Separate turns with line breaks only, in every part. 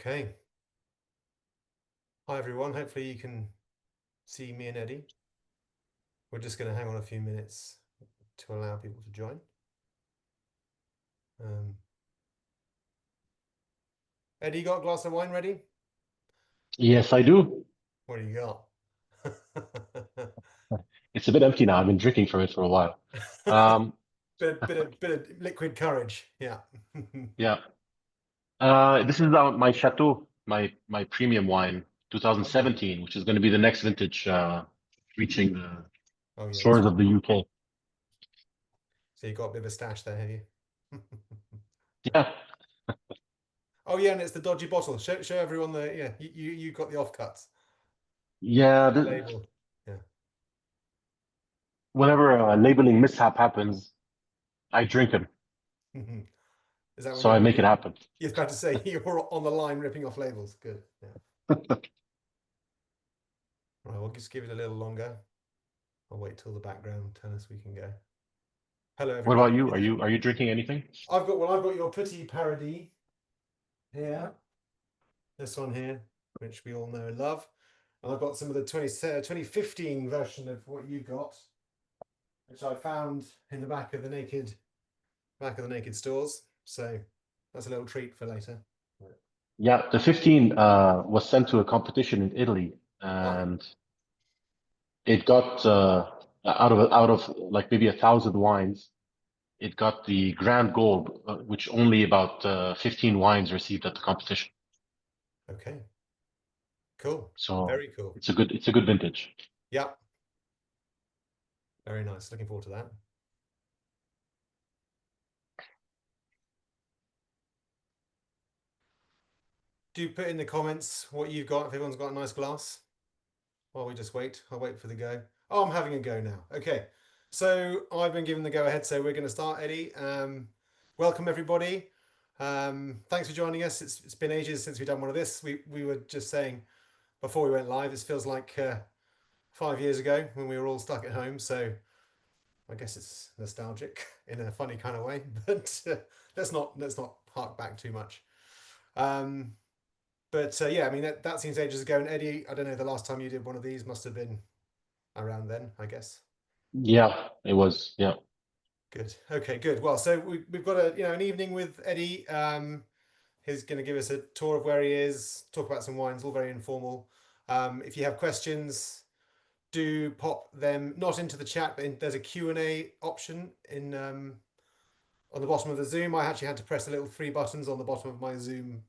Okay. Hi everyone. Hopefully you can see me and Eddie. We're just going to hang on a few minutes to allow people to join. Um, Eddie, you got a glass of wine ready?
Yes, I do.
What do you got?
It's a bit empty now. I've been drinking from it for a while. Um,
Bit of liquid courage. Yeah.
yeah. This is my Chateau, my premium wine,
Okay.
2017, which is going to be the next vintage, reaching the
Oh yeah, that's
shores
right.
of the UK.
So you got a bit of a stash there, have you?
Yeah,
Oh yeah, and it's the dodgy bottle. Show everyone the yeah. You got the offcuts.
yeah.
The label. Yeah.
Whenever a labeling mishap happens, I drink them,
Is that when
so I make it happen.
you're about to say you're on the line ripping off labels? Good. Yeah. Right, we'll just give it a little longer. I'll wait till the background tell us we can go. Hello,
What
everybody.
about you? Are you drinking anything?
I've got your Petit Paradis here. This one here, which we all know and love. And I've got some of the 2015 version of what you got, which I found in the back of the Naked stores. So that's a little treat for later.
Yeah, the 15 was sent to a competition in Italy,
Oh,
and it got out of like maybe 1,000 wines. It got the grand gold, which only about 15 wines received at the competition.
okay. Cool.
So
Very cool.
it's a good vintage.
Yeah, very nice. Looking forward to that. Do put in the comments what you've got if everyone's got a nice glass. While we just wait, I'll wait for the go. Oh, I'm having a go now. Okay. So I've been given the go ahead, so we're going to start, Eddie. Welcome everybody. Thanks for joining us. It's been ages since we've done one of this. We were just saying before we went live, this feels like 5 years ago when we were all stuck at home. So I guess it's nostalgic in a funny kind of way, but let's not hark back too much. Um, but yeah, I mean that seems ages ago. And Eddie, I don't know, the last time you did one of these must have been around then, I guess.
Yeah, it was. Yeah.
Good. Okay, good. Well, so we've got an evening with Eddie. He's going to give us a tour of where he is, talk about some wines, all very informal. If you have questions, do pop them not into the chat, but there's a Q&A option in on the bottom of the Zoom. I actually had to press the little three buttons on the bottom of my Zoom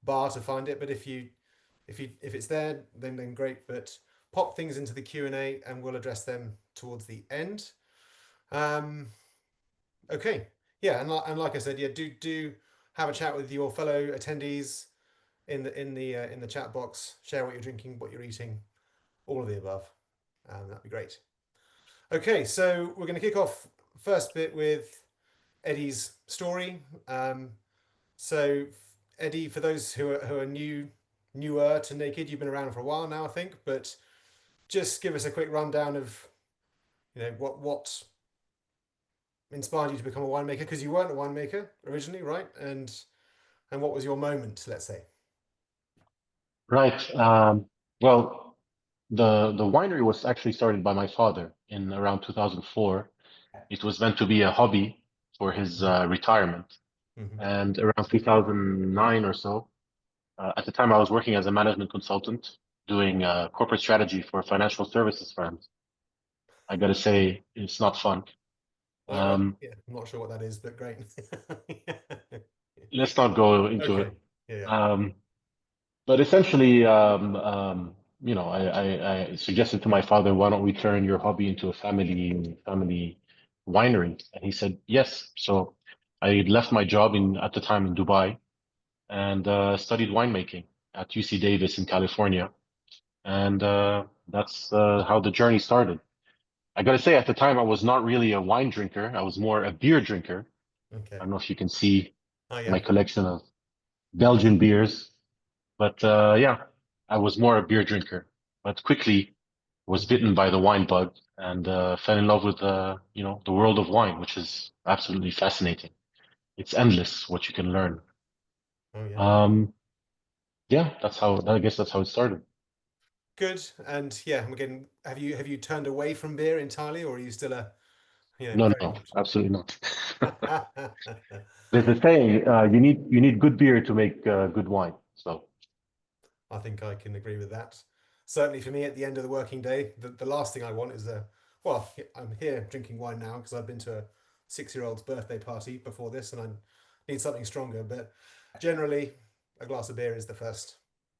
bar to find it, but if it's there, then great. But pop things into the Q&A and we'll address them towards the end. Um, Okay. Yeah, and like I said, yeah, do have a chat with your fellow attendees in the chat box. Share what you're drinking, what you're eating, all of the above. That'd be great. Okay, so we're going to kick off first bit with Eddie's story. So Eddie, for those who are newer to Naked, you've been around for a while now, I think, but just give us a quick rundown of what inspired you to become a winemaker, because you weren't a winemaker originally, right? And what was your moment, let's say?
Right. Well, the winery was actually started by my father in around 2004. It was meant to be a hobby for his retirement.
Mm-hmm.
And around 2009 or so, at the time I was working as a management consultant doing corporate strategy for financial services firms. I gotta say, it's not fun.
All right.
Um,
Yeah, I'm not sure what that is, but great.
let's not go into it.
Okay. Yeah.
Um, but essentially, I suggested to my father, why don't we turn your hobby into a family winery? And he said yes. So I left my job at the time in Dubai and studied winemaking at UC Davis in California. And that's how the journey started. I gotta say, at the time, I was not really a wine drinker. I was more a beer drinker.
Yeah. Okay.
I don't know if you can see
Oh
my
yeah.
collection of Belgian beers, but yeah, I was more a beer drinker. But quickly was
Mm-hmm.
bitten by the wine bug and fell in love with the world of wine, which is absolutely fascinating. It's endless what you can learn.
Oh yeah.
Um, Yeah, that's how, I guess that's how it started.
Good. And yeah, again, have you turned away from beer entirely, or are you still a
No,
very
no,
much?
absolutely not. There's a saying, you need good beer to make good wine. So
I think I can agree with that. Certainly for me, at the end of the working day, the last thing I want is well, I'm here drinking wine now because I've been to a 6-year-old's birthday party before this and I need something stronger. But generally, a glass of beer is the first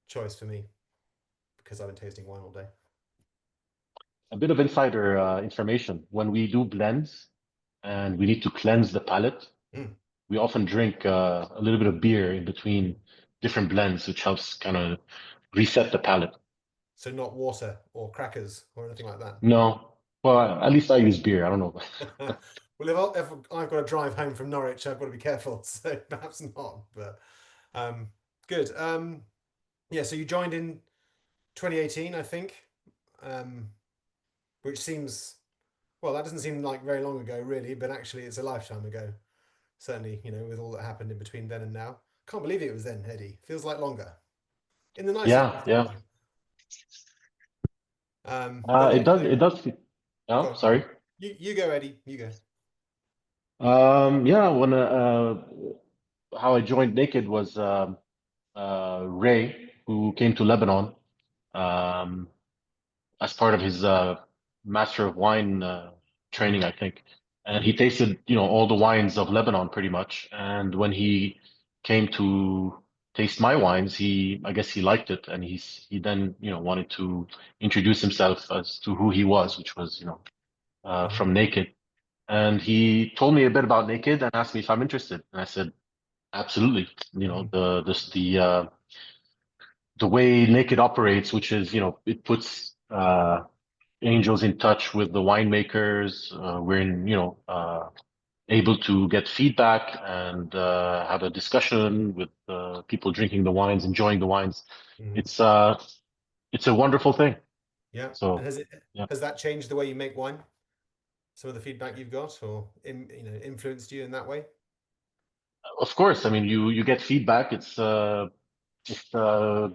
choice for me because I've been tasting wine all day.
a bit of insider information. When we do blends and we need to cleanse the palate,
Mm.
we often drink a little bit of beer in between different blends, which helps kind of reset the palate.
So not water or crackers or anything like that.
No, well, at least I use beer. I don't know.
Well, if I've got to drive home from Norwich, I've got to be careful. So perhaps not. But um, good. Yeah. So you joined in 2018, I think, um, which seems well. That doesn't seem like very long ago, really, but actually, it's a lifetime ago. Certainly, with all that happened in between then and now. Can't believe it was then, Eddie. Feels like longer, in the nicest
Yeah,
possible
yeah.
way. But
It
like
does. It does.
go
Oh,
on.
sorry.
You go, Eddie. You go.
Yeah. When how I joined Naked was Ray, who came to Lebanon. Um, as part of his Master of Wine
Hmm.
training, I think. And he tasted, all the wines of Lebanon pretty much. And when he came to taste my wines, I guess he liked it, and he then, wanted to introduce himself as to who he was, which was,
Hmm.
from Naked. And he told me a bit about Naked and asked me if I'm interested. And I said, absolutely.
Hmm.
The way Naked operates, which is, it puts Angel's in touch with the winemakers. We're able to get feedback and have a discussion with people drinking the wines, enjoying the wines.
Hmm.
It's uh, it's a wonderful thing.
Yeah. And
So, yeah,
has that changed the way you make wine? Some of the feedback you've got, or influenced you in that way?
of course. I mean, you get feedback. It's a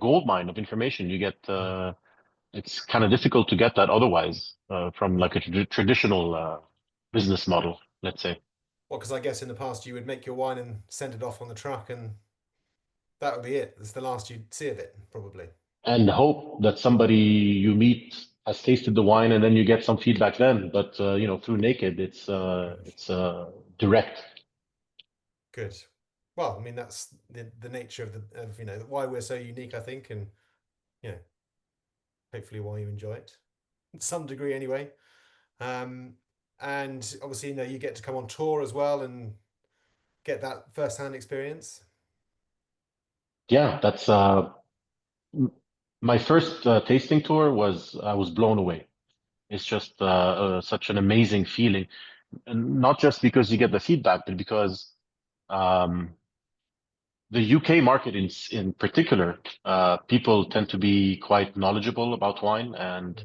gold mine of information.
Mhm.
It's kind of difficult to get that otherwise from
Yeah.
like a traditional business model, let's say.
Well, because I guess in the past you would make your wine and send it off on the truck, and that would be it. That's the last you'd see of it, probably.
And hope that somebody you meet has tasted the wine and then you get some feedback then. But through Naked, it's direct.
Good. Well, I mean that's the nature of the of why we're so unique, I think, and you know hopefully why you enjoy it, to some degree anyway. Um, and obviously you get to come on tour as well and get that first-hand experience.
Yeah, that's my first tasting tour was I was blown away. It's just such an amazing feeling, and not just because you get the feedback, but because um, the UK market in particular, people tend to be quite knowledgeable about wine, and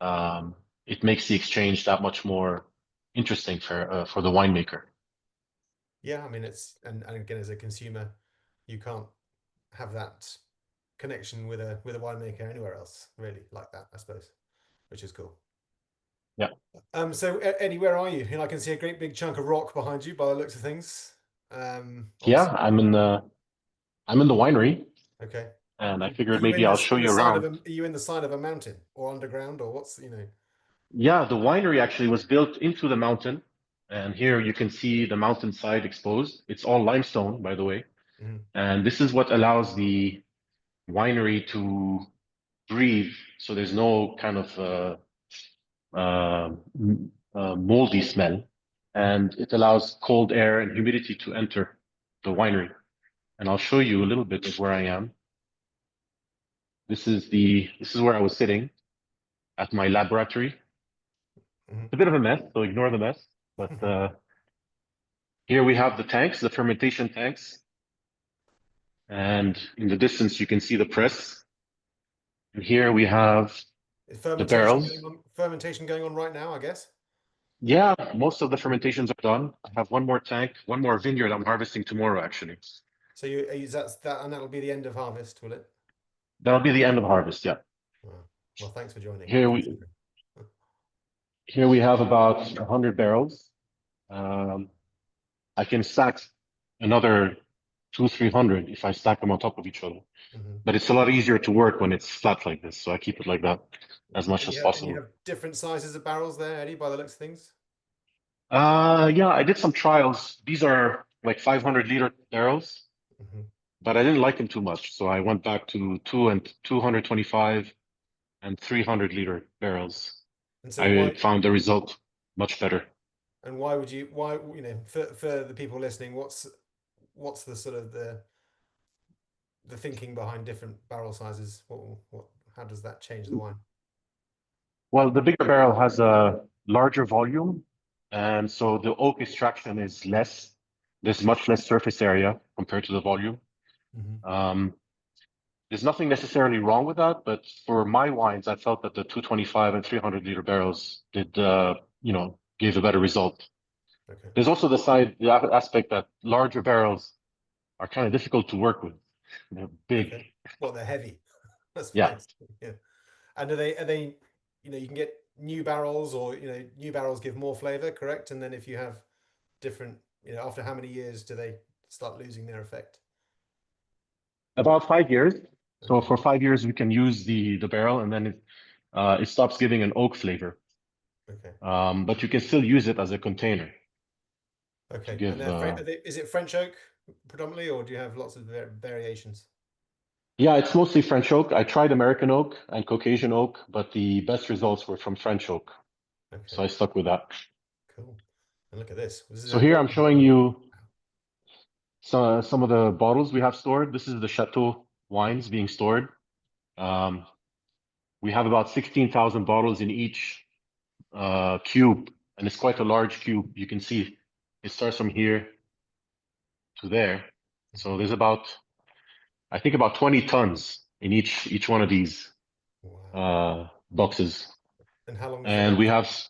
um, it makes the exchange that much more interesting for the winemaker.
Yeah, I mean and again as a consumer, you can't have that connection with a winemaker anywhere else, really, like that, I suppose, which is cool.
Yeah,
So Eddie, where are you? I can see a great big chunk of rock behind you by the looks of things.
yeah.
Obviously,
I'm in the winery,
okay.
and I
Are
figured
you
maybe I'll show
in the
you
side of
around.
are you in the side of a mountain or underground or what's?
Yeah, the winery actually was built into the mountain, and here you can see the mountainside exposed. It's all limestone, by the way,
Mhm.
and this is what allows the winery to breathe. So there's no kind of moldy smell,
Mhm.
and it allows cold air and humidity to enter the winery. And I'll show you a little bit of where I am. This is where I was sitting at my laboratory.
Mhm.
It's a bit of a mess, so ignore the mess. But here we have the tanks, the fermentation tanks, and in the distance you can see the press. And here we have
Is
the barrels.
fermentation going on right now, I guess?
Yeah, most of the fermentations are done. I have one more tank, one more vineyard I'm harvesting tomorrow, actually.
So you that's that and that'll be the end of harvest, will it?
That'll be the end of harvest. Yeah.
Wow. Well, thanks for joining.
Here
Thanks for
we
joining.
here we have about 100 barrels. Um, I can stack another two, 300 if I stack them on top of each other.
Hmm.
But it's a lot easier to work when it's flat like this, so I keep it like that as much as
And you
possible.
have different sizes of barrels there, Eddie, by the looks of things.
Yeah, I did some trials. These are like 500-liter barrels,
Hmm.
but I didn't like them too much, so I went back to 225 and 300-liter barrels.
And so
I
why
found the result much better.
and why would you why you know for the people listening, what's the sort of the thinking behind different barrel sizes? What how does that change the wine?
Well, the bigger barrel has a larger volume, and so the oak extraction is less. There's much less surface area compared to the volume.
Hmm.
Um, there's nothing necessarily wrong with that, but for my wines, I felt that the 225 and 300-liter barrels did, gave a better result.
Okay.
There's also the aspect that larger barrels are kind of difficult to work with. They're
Okay.
big.
Well, they're heavy. That's
Yeah.
fine. Yeah. And are they, you can get new barrels or, new barrels give more flavor, correct? And then if you have different, after how many years do they start losing their effect?
About 5 years. So
Okay.
for 5 years, we can use the barrel, and then it stops giving an oak flavor.
Okay.
But you can still use it as a container to
Okay. And
give.
is it French oak predominantly, or do you have lots of variations?
Yeah, it's mostly French oak. I tried American oak and Caucasian oak, but the best results were from French oak. So
Okay.
I stuck with that.
Cool. And look at this. This is
So
a
here
very
I'm showing you some of the bottles we have stored. This is the Chateau wines being stored. Um, we have about 16,000 bottles in each cube, and it's quite a large cube. You can see it starts from here to there. So there's I think about 20 tons in each one of these
Wow.
boxes.
And how long does that
And we
last?
have,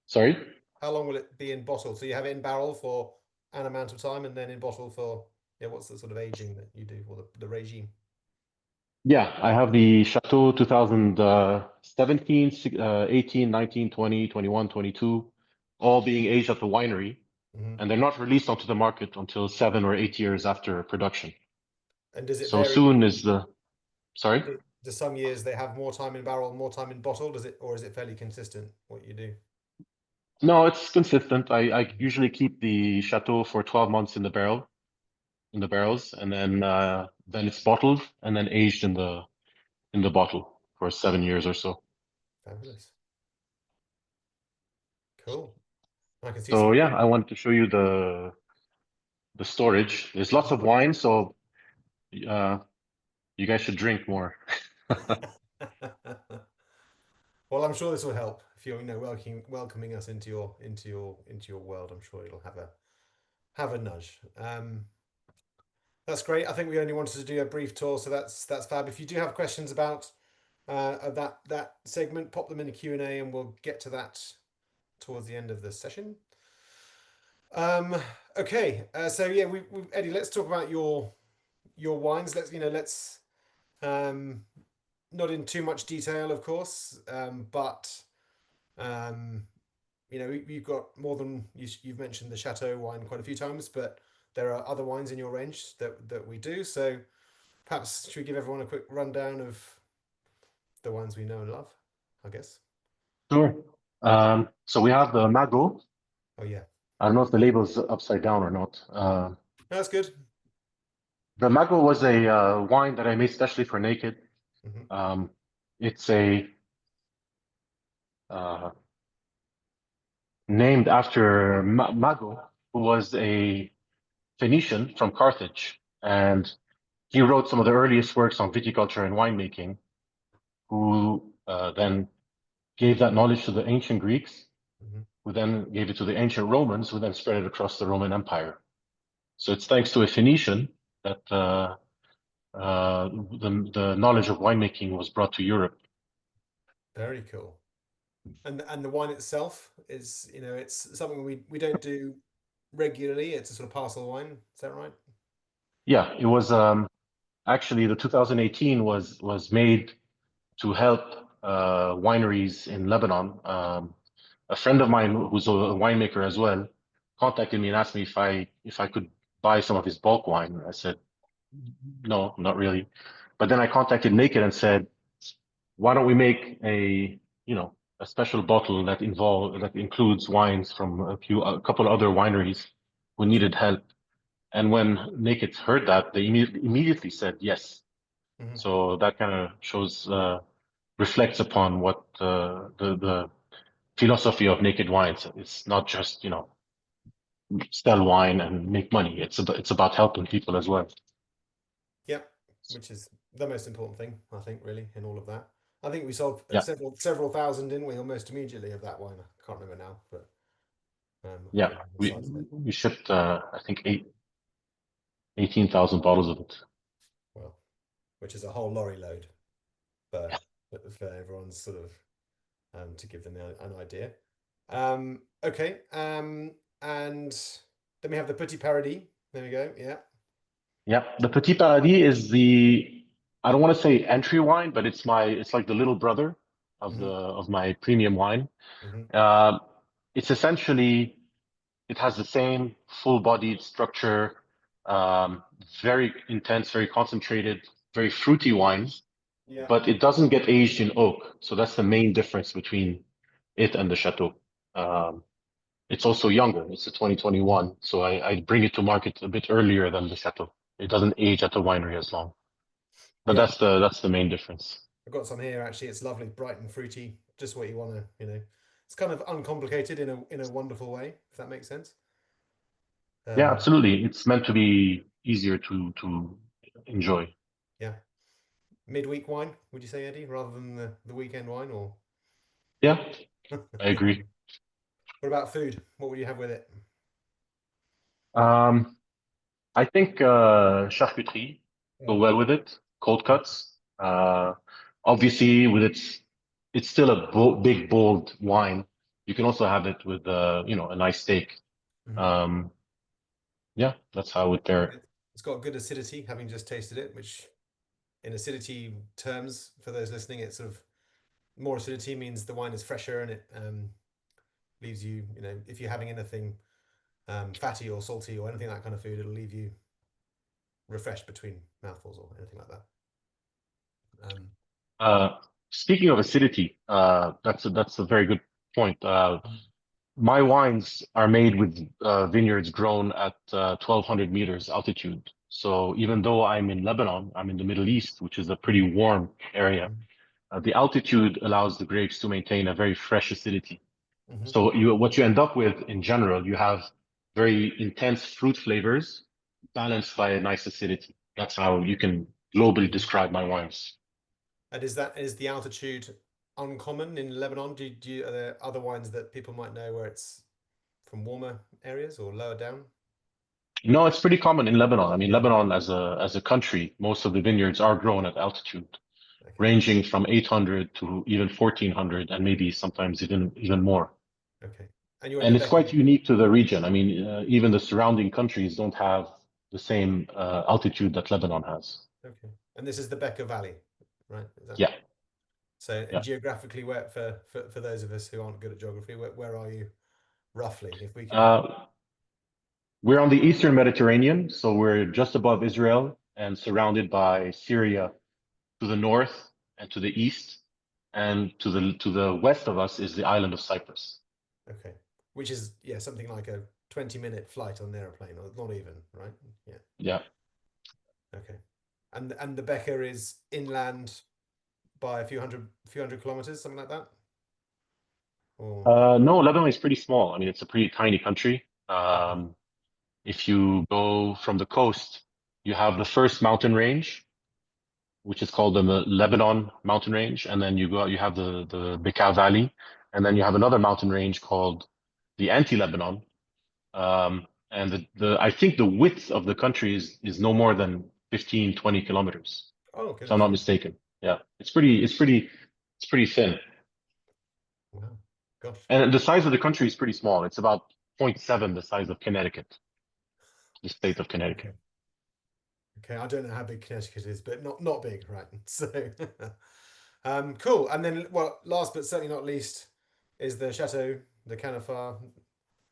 sorry?
How long will it be in bottle? So you have it in barrel for an amount of time and then in bottle for, yeah, what's the sort of aging that you do or the regime?
Yeah, I have the Chateau 2017, 18, 19, 20, 21, 22, all being aged at the winery.
Hmm.
And they're not released onto the market until 7 or 8 years after production.
And does it
So
vary?
soon is sorry?
Do some years they have more time in barrel, more time in bottle? Or is it fairly consistent what you do?
No, it's consistent. I usually keep the Chateau for 12 months in the barrels, and then it's bottled and then aged in the bottle for 7 years or so.
Fabulous. Cool. I can see
So
some
yeah,
good.
I wanted to show you the storage. There's lots of wine, so uh, you guys should drink more.
Well, I'm sure this will help if you're, welcoming us into your world. I'm sure it'll have a nudge. That's great. I think we only wanted to do a brief tour, so that's fab. If you do have questions about that segment, pop them in the Q&A, and we'll get to that towards the end of the session. Okay, so yeah, Eddie, let's talk about your wines. Let's um, not in too much detail, of course, but um, you've got more than you've mentioned the Chateau wine quite a few times, but there are other wines in your range that we do. So perhaps should we give everyone a quick rundown of the ones we know and love? I guess.
Sure. So we have the Mago.
Oh yeah,
I don't know if the label's upside down or not.
that's good.
The Mago was a wine that I made specially for Naked.
Hmm.
Um, it's a uh, named after Mago, who was a Phoenician from Carthage, and he wrote some of the earliest works on viticulture and winemaking, who then gave that knowledge to the ancient Greeks,
Hmm.
who then gave it to the ancient Romans, who then spread it across the Roman Empire. So it's thanks to a Phoenician that the knowledge of winemaking was brought to Europe.
Very cool. And the wine itself is, it's something we don't do regularly. It's a sort of parcel wine. Is that right?
Yeah, it was. Actually, the 2018 was made to help wineries in Lebanon. A friend of mine who's a winemaker as well contacted me and asked me if I could buy some of his bulk wine. I said, no, not really. But then I contacted Naked and said, why don't we make a special bottle that includes wines from a couple of other wineries who
Sure.
needed help. And when Naked heard that, they immediately said yes.
Hmm.
So that kind of shows reflects upon what the philosophy of Naked Wines. It's not just, sell wine and make money. It's about helping people as well.
Yeah, which is the most important thing, I think, really, in all of that. I think we sold
Yeah,
several thousand, didn't we, almost immediately of that wine. I can't remember now, but I
yeah.
don't remember the
We
size of it.
we shipped I think 18,000 bottles of it.
Well, which is a whole lorry load for for everyone's sort of to give them an idea. Okay, and then we have the Petit Paradis. There we go. Yeah.
Yeah, the Petit Paradis is I don't want to say entry wine, but it's like the little brother of the
Hmm.
of my premium wine.
Hmm.
Uh, it's essentially it has the same full-bodied structure, um, very intense, very concentrated, very fruity wines,
Yeah.
but it doesn't get aged in oak. So that's the main difference between it and the Chateau. Um, it's also younger. It's a 2021, so I bring it to market a bit earlier than the Chateau. It doesn't age at the winery as long. But
Yeah.
that's the main difference.
I've got some here actually. It's lovely, bright and fruity, just what you want to, It's kind of uncomplicated in a wonderful way, if that makes sense.
Yeah,
Um,
absolutely. It's meant to be easier to enjoy.
yeah. Midweek wine, would you say, Eddie, rather than the weekend wine, or
Yeah,
what
I agree.
about food? What would you have with it?
Um, I think charcuterie go
Mm.
well with it. Cold cuts. Obviously, it's still a big bold wine. You can also have it with a nice steak.
Mhm.
Um, yeah, that's how I would pair it.
It's got good acidity, having just tasted it, which in acidity terms, for those listening, it's sort of more acidity means the wine is fresher and it leaves you, if you're having anything fatty or salty or anything that kind of food, it'll leave you refreshed between mouthfuls or anything like that. Um,
Uh, Speaking of acidity, that's a very good point. My wines are made with vineyards grown at 1,200 meters altitude. So even though I'm in Lebanon, I'm in the Middle East, which is a pretty warm area. The altitude allows the grapes to maintain a very fresh acidity.
mhm.
So what you end up with in general, you have very intense fruit flavors balanced by a nice acidity. That's how you can globally
Mhm.
describe my wines.
And is the altitude uncommon in Lebanon? Are there other wines that people might know where it's from warmer areas or lower down?
No, it's pretty common in Lebanon. I mean,
Yeah.
Lebanon as a country, most of the vineyards are grown at altitude,
Okay.
ranging from 800 to even 1,400, and maybe sometimes even more.
Okay. And you're in the
And it's
Becker.
quite unique to the region. I mean, even the surrounding countries don't have the same altitude that Lebanon has.
Okay. And this is the Becker Valley, right? Is that
Yeah,
so? And
yeah.
geographically, where for those of us who aren't good at geography, where are you roughly? If we can.
Uh, we're on the Eastern Mediterranean, so we're just above Israel and surrounded by Syria to the north and to the east, and to the west of us is the island of Cyprus.
Okay. Which is, yeah, something like a 20-minute flight on an airplane, or not even, right? Yeah.
Yeah.
Okay. And the Becker is inland by a few hundred kilometers, something like that? Or
No, Lebanon is pretty small. I mean, it's a pretty tiny country.
okay.
If you go from the coast, you have the first mountain range, which is called the Lebanon Mountain Range, and then you have the Bekaa Valley, and then
Hmm.
you have another mountain range called the Anti-Lebanon. And the I think the width of the country is no more than 15, 20 kilometers,
Oh, okay,
if I'm
that's
not
good.
mistaken. Yeah, it's pretty thin.
Wow. Gosh.
And the size of the country is pretty small. It's about zero point 0.7 the size of Connecticut, the state of Connecticut.
Okay. Okay, I don't know how big Connecticut is, but not big, right? So, cool. And then, well, last but certainly not least, is the Chateau de Canafar.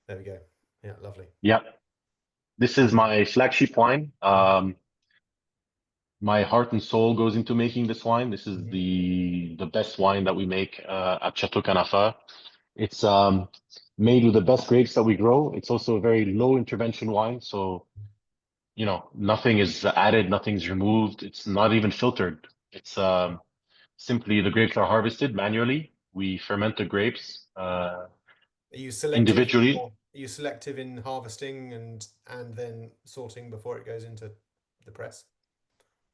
There we go. Yeah, lovely.
Yeah, this is my flagship wine.
Hmm.
My heart and soul goes into making this wine. This is
Hmm.
the best wine that we make at Chateau Canafa. It's made with the best grapes that we grow. It's also a very low intervention wine, so nothing is added, nothing's removed. It's not even filtered. It's simply the grapes are harvested manually. We ferment the grapes individually.
Are you selective in harvesting and then sorting before it goes into the press?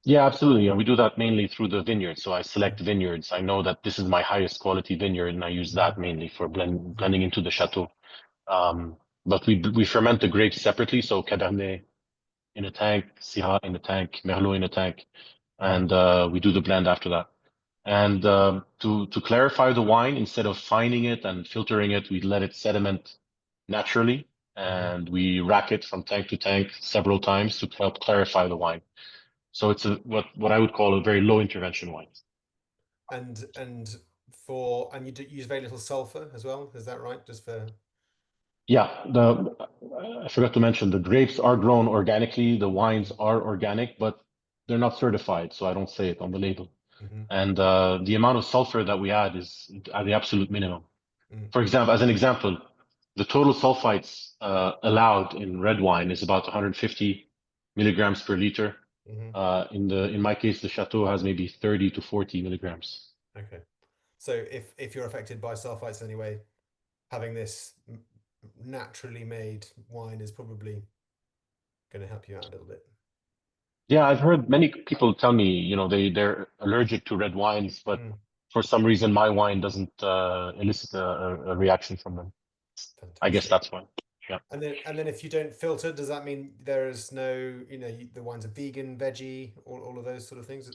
Yeah, absolutely. And we do that mainly through the vineyard. So I select
Hmm.
vineyards. I know that this is my highest quality vineyard, and I use
Hmm.
that mainly for
Hmm.
blending into the chateau. But we ferment the grapes separately. So Cabernet in a tank, Syrah in a tank, Merlot in a tank,
Hmm.
and we do the blend after that. And to clarify the wine, instead of fining it and filtering it, we let it sediment naturally,
Hmm.
and we rack it from tank to tank several times to help clarify the wine. So it's what I would call a very low intervention wine.
And and you use very little sulfur as well, is that right? Just for
Yeah, the I forgot to mention the grapes are grown organically, the wines
Mhm.
are organic, but they're not certified, so I don't say it on the label.
Mhm.
And the amount of sulfur that we add is at the absolute minimum.
Mhm.
For example, as an example, the total sulfites allowed in red wine is about 150 milligrams per liter.
Mhm.
In my case, the Chateau has maybe 30 to 40 milligrams.
Okay. So if you're affected by sulfites anyway, having this naturally made wine is probably going to help you out a little bit.
Yeah, I've heard many people tell me, they're allergic to red wines, but
Mm.
for some reason my wine doesn't elicit a reaction from them. I guess
Fantastic.
that's why. Yeah.
And then if you don't filter, does that mean there is no, the wines are vegan, veggie, all of those sort of things?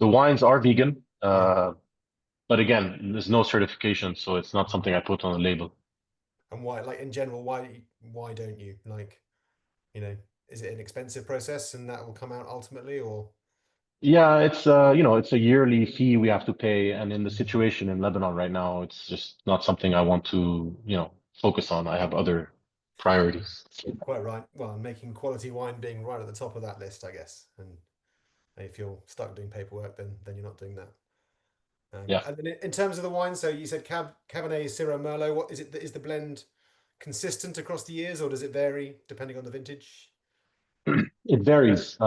The wines are vegan,
Yeah.
but again, there's no certification, so it's not
Mhm.
something I put on the label.
And why, like in general, why don't you like, you know, is it an expensive process and that will come out ultimately, or?
Yeah, it's a yearly fee we have to pay, and in the
Mhm.
situation in Lebanon right now, it's just not something I want to, focus on. I have other priorities.
Quite right. Well, and making quality wine being right at the top of that list, I guess. And if you're stuck doing paperwork, then you're not doing that.
Yeah.
And then in terms of the wine, so you said Cabernet, Syrah, Merlot. What is it? Is the blend consistent across the years, or does it vary depending on the vintage?
It varies.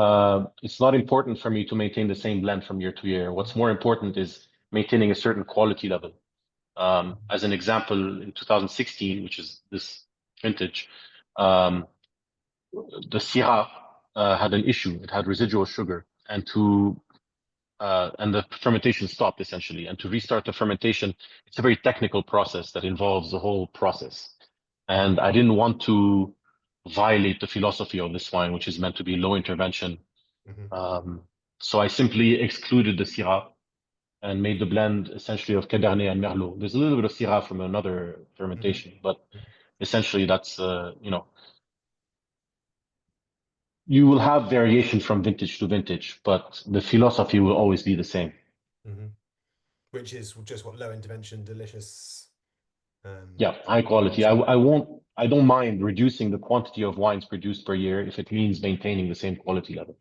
It's not important for me to maintain the same blend from year to year. What's
Mhm.
more important is maintaining a certain quality level. As an example, in 2016, which is this vintage, um, the Syrah had an issue. It had residual sugar, and the fermentation stopped essentially. And to restart the fermentation, it's a very technical process that involves the whole process. And I didn't want to violate the philosophy of this wine, which is meant to be low intervention.
Mhm.
Um, so I simply excluded the Syrah and made the blend essentially of Cabernet and Merlot. There's a little bit of Syrah from another
Mhm.
fermentation, but
Mhm.
essentially that's, you will have variation from vintage to vintage, but the philosophy will always be the same.
Mhm. Which is just what low intervention, delicious.
Yeah, high quality.
Wines.
I don't mind reducing the quantity of wines produced per year if it means maintaining the same quality level.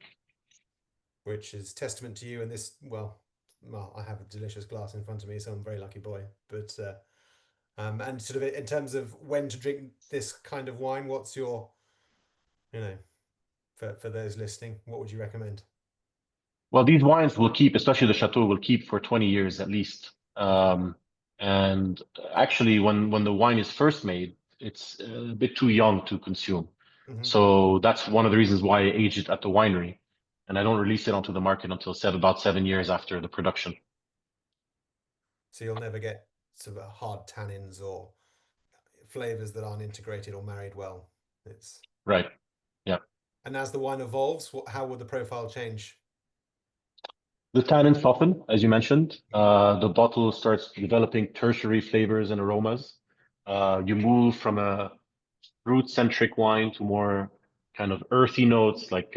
Which is testament to you. And this, well, I have a delicious glass in front of me, so I'm a very lucky boy. But and sort of in terms of when to drink this kind of wine, what's your, you know, for those listening, what would you recommend?
Well, these wines will keep, especially the Chateau, will keep for 20 years at least.
Okay.
And actually, when the wine is first made, it's a bit too young to consume.
Hmm.
So that's one of the reasons why I age it at the winery, and I don't release it onto the market until about 7 years after the production.
So you'll never get sort of hard tannins or flavors that aren't integrated or married well. It's
Right. Yeah.
And as the wine evolves, how will the profile change?
The tannins soften, as you mentioned.
Mhm.
The bottle starts developing tertiary flavors and aromas. You move from a fruit-centric wine to more kind of earthy notes like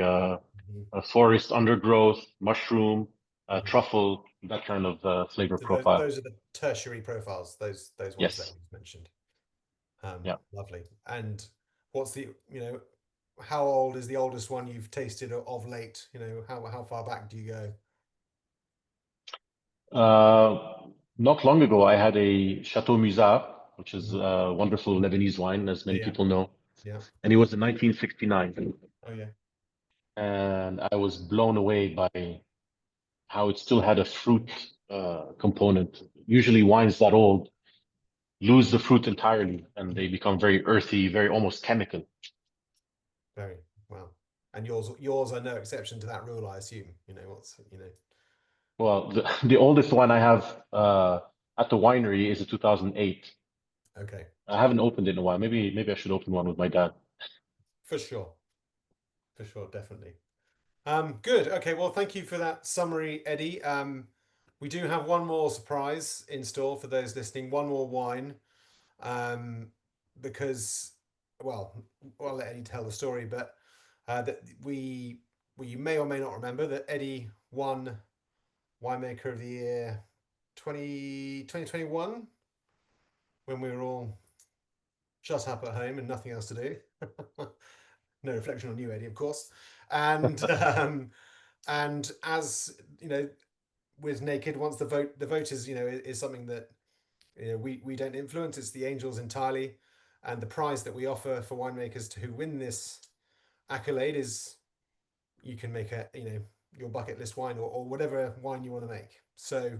Mhm.
forest undergrowth, mushroom,
Mhm.
truffle, that kind of flavor
So
profile.
those are the tertiary profiles, those ones that
Yes.
you mentioned.
Yeah.
Lovely. And what's the, how old is the oldest one you've tasted of late? How far back do you go?
Uh, Not long ago, I had a Chateau Musat, which is
Mhm.
a wonderful Lebanese wine, as
Yeah,
many
yeah,
people know,
yeah.
and it was in 1969.
Oh, yeah.
And I was blown away by how it still had a fruit component. Usually, wines that old lose the fruit entirely, and they
Mhm.
become very earthy, very almost chemical.
Very well. And yours are no exception to that rule, I assume.
Well, the oldest one I have at the winery is a 2008.
Okay,
I haven't opened it in a while. Maybe I should open one with my dad.
for sure, for sure, definitely. Good. Okay, well, thank you for that summary, Eddie. We do have one more surprise in store for those listening. One more wine. Um, because, well, I'll let Eddie tell the story, but that you may or may not remember that Eddie won winemaker of the year 2021 when we were all shut up at home and nothing else to do. No reflection on you, Eddie, of course. And and as with Naked, once the vote is something that we don't influence. It's the angels entirely, and the prize that we offer for winemakers who win this accolade is you can make your bucket list wine or whatever wine you want to make. So,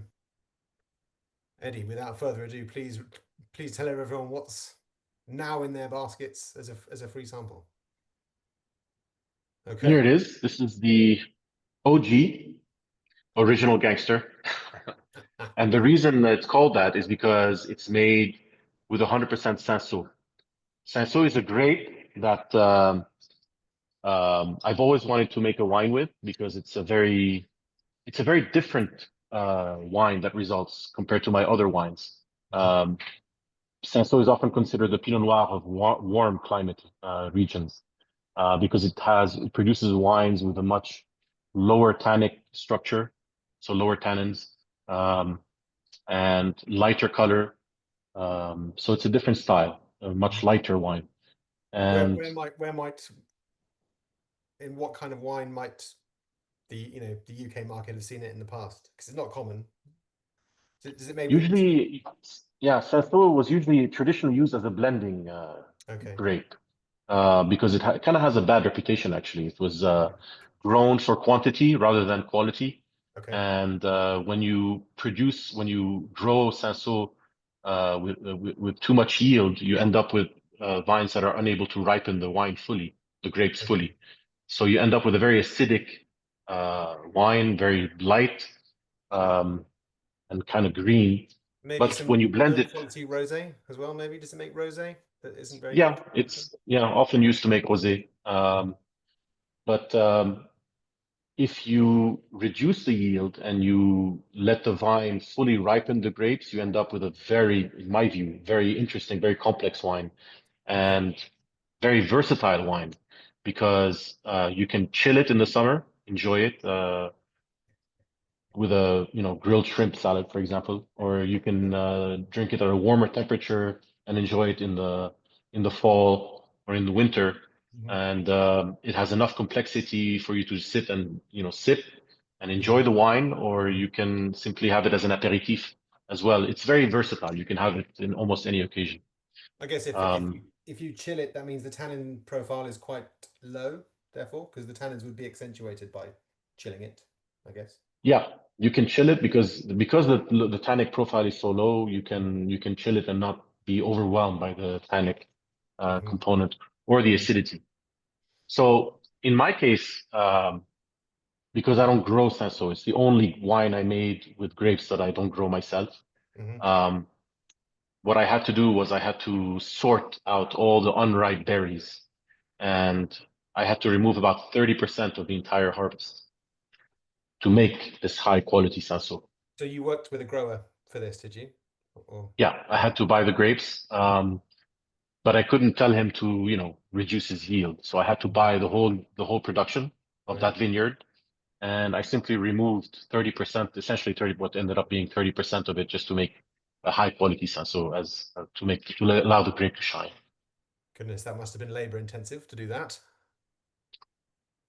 Eddie, without further ado, please tell everyone what's now in their baskets as a free sample.
Here
Okay.
it is. This is the OG, original gangster. And the reason that it's called that is because it's made with 100% Cinsault. Cinsault is a grape that I've always wanted to make a wine with because it's a very different wine that results compared to my other wines. Um, Cinsault is often considered the Pinot Noir of warm climate regions because it produces wines with a much lower tannic structure, so lower tannins, um, and lighter color. So it's a different style, a much lighter wine.
Where
And
where might in what kind of wine might the UK market have seen it in the past? Because it's not common. Does it made with?
usually, yeah, Cinsault was usually traditionally used as a blending
Okay.
grape because it kind of has a bad reputation, actually. It was
Okay.
grown for quantity rather than quality.
Okay.
And when you grow Cinsault with too much yield, you end up with vines that are unable to ripen the wine fully, the grapes
Okay.
fully. So you end up with a very acidic wine, very light um, and kind of green.
Maybe
But
some
when you blend
low
it,
quality rosé as well. Maybe does it make rosé that isn't very
yeah,
good? Also?
it's often used to make rosé. But if you reduce the yield and you let the vine fully ripen the grapes, you end up with a very, in my view, very interesting, very complex wine
Okay.
and very versatile wine because you can chill it in the summer, enjoy it with a grilled shrimp salad, for example, or you can drink it at a warmer temperature and enjoy it in the fall or in the winter.
Hmm.
And it has enough complexity for you to sit and sip and enjoy
Hmm.
the wine, or you can simply have it as an aperitif as well. It's very versatile. You can have it in almost any occasion.
I guess
Um,
if you chill it, that means the tannin profile is quite low, therefore, because the tannins would be accentuated by chilling it, I guess.
yeah, you can chill it because the tannic profile is so low. You can chill it and not be overwhelmed by the tannic
Hmm.
component or the
Hmm.
acidity. So in my case, because I don't grow Cinsault, it's the only wine I made with grapes that I don't grow myself.
Hmm.
Um, what I had to do was I had to sort out all the unripe berries, and I had to remove about 30% of the entire harvest to make this high quality Cinsault.
So you worked with a grower for this, did you? Or
Yeah, I had to buy the grapes, but I couldn't tell him to, reduce his yield. So I had to
Mhm.
buy the whole production. of
Right.
that vineyard, and I simply removed 30%, essentially 30, what ended up being 30% of it, just to make a high quality Sanso as to allow the grape to shine.
Goodness, that must have been labor intensive to do that.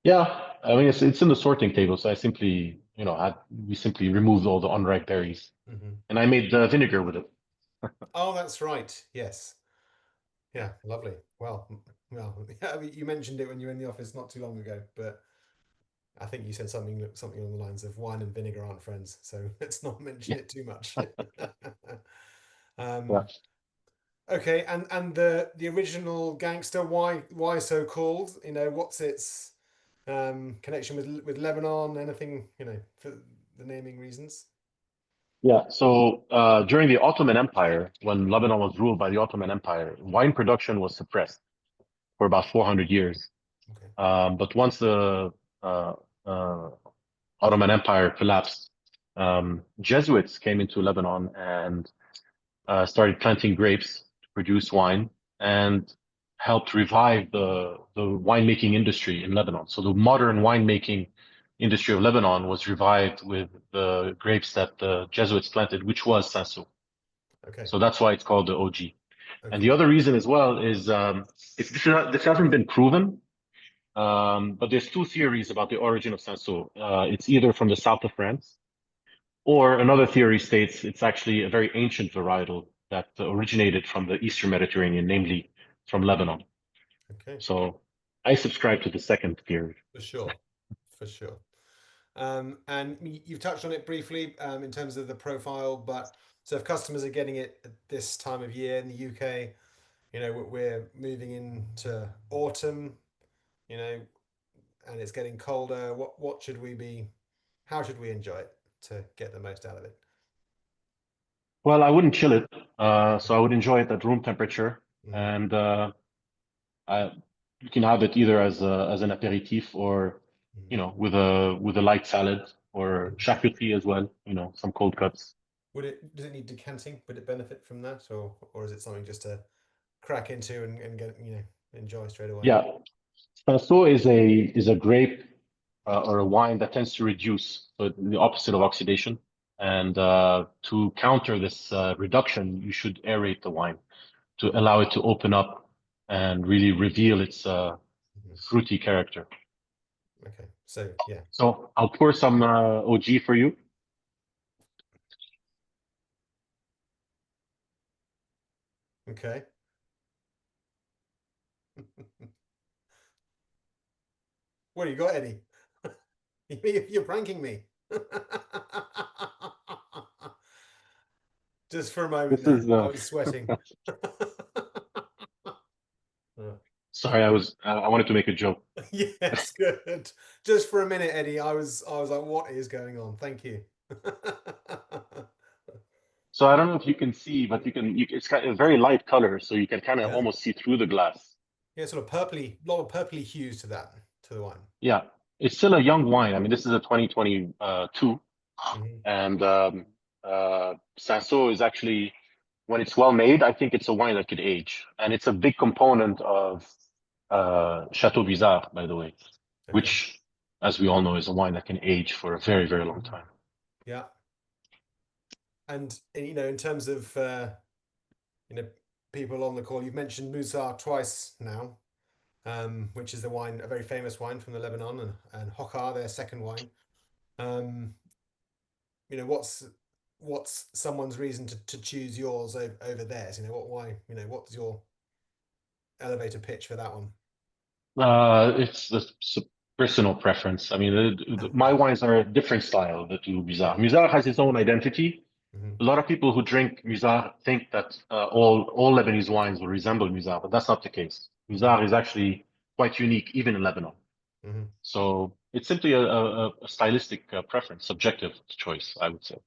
Yeah, I mean it's in the sorting table, so I simply, we simply removed all the unripe berries,
Hmm.
and I made the vinegar with it.
Oh, that's right. Yes. Yeah, lovely. Well, yeah, I mean, you mentioned it when you were in the office not too long ago, but I think you said something along the lines of wine and vinegar aren't friends, so let's not mention
Yeah,
it too much.
yeah.
Um, okay, and the original gangster, why so called? You know, what's its connection with Lebanon? Anything, for the naming reasons?
Yeah. So during the Ottoman Empire, when Lebanon was ruled by the Ottoman Empire, wine production was suppressed for about 400 years.
Okay,
But once the uh, uh, Ottoman Empire collapsed, Jesuits came into Lebanon and started planting grapes to produce wine and helped revive the winemaking industry in Lebanon. So the modern winemaking industry of Lebanon was revived with the grapes that the Jesuits planted, which was Sanso.
okay,
So that's why it's called the OG. And the
okay,
other reason as well is this hasn't been proven, but there's two theories about the origin of Sanso. It's either from the south of France, or another theory states it's actually a very ancient varietal that originated from the Eastern Mediterranean, namely from Lebanon.
okay,
So I subscribe to the second theory.
for sure, for sure. And you've touched on it briefly in terms of the profile, but so if customers are getting it at this time of year in the UK, we're moving into autumn, you know, and it's getting colder. What should we be? How should we enjoy it to get the most out of it?
Well, I wouldn't chill it, so I would enjoy it at room temperature,
Mm-hmm.
and I, you can have it either as an aperitif or with a light salad or
Mm-hmm.
charcuterie as well. Some cold cuts.
Does it need decanting? Would it benefit from that, or is it something just to crack into and get enjoy straight away?
Yeah, Pinot is a grape or a wine that tends to reduce, so the opposite of oxidation. And to counter this reduction, you should aerate the wine to
Mm-hmm.
allow it to open up and really reveal its
Mm-hmm.
fruity character.
Okay, so yeah,
So I'll pour some OG for you.
okay. What do you got, Eddie? You're pranking me. Just for a moment
This
there,
is
I was sweating. Uh,
sorry, I wanted to make a joke.
yes, good. Just for a minute, Eddie, I was like, what is going on? Thank you.
So I don't know if you can see, but it's kind of a very light color, so you can kind of
Yeah.
almost see through the glass.
Yeah, sort of purpley, lot of purpley hues to the wine.
Yeah, it's still a young wine. I mean, this is a 2022,
Hmm.
and Sanso is actually, when it's well made, I think it's a wine that could age, and it's a big component of Chateau Bizarre, by the way,
Okay.
which, as we all know, is a wine that can age for a very, very long
Mhm.
time.
Yeah. And in terms of you know, people on the call, you've mentioned Musar twice now, which is a very famous wine from the Lebanon, and Hokkar, their second wine. Um, what's someone's reason to choose yours over theirs? Why, what's your elevator pitch for that one?
It's personal preference. I mean, my wines are a different style, the two
Yeah.
Bizarre. Bizarre has its own identity.
Hmm.
A lot of people who drink Muzar think that all Lebanese wines will resemble Muzar, but that's not the case.
Hmm.
Muzar is actually quite unique, even in Lebanon.
Hmm.
So it's simply a stylistic preference, subjective choice, I would say.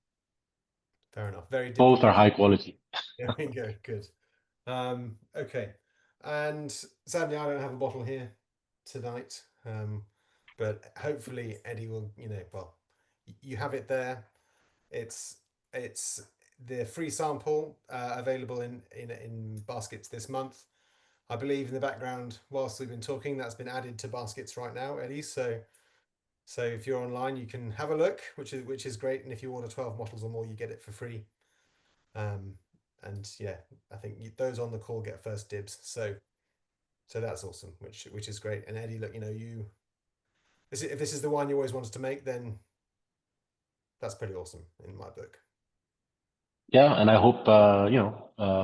Fair enough. Very
Both are
diplomatic.
high quality.
There we go. Good. Okay. And sadly, I don't have a bottle here tonight. But hopefully Eddie will, well, you have it there. It's it's the free sample available in baskets this month. I believe in the background, whilst we've been talking, that's been added to baskets right now, Eddie. So So if you're online, you can have a look, which is great. And if you order 12 bottles or more, you get it for free. Um, and yeah, I think those on the call get first dibs. So that's awesome, which is great. And Eddie, look, if this is the wine you always wanted to make, then that's pretty awesome in my book.
Yeah, and I hope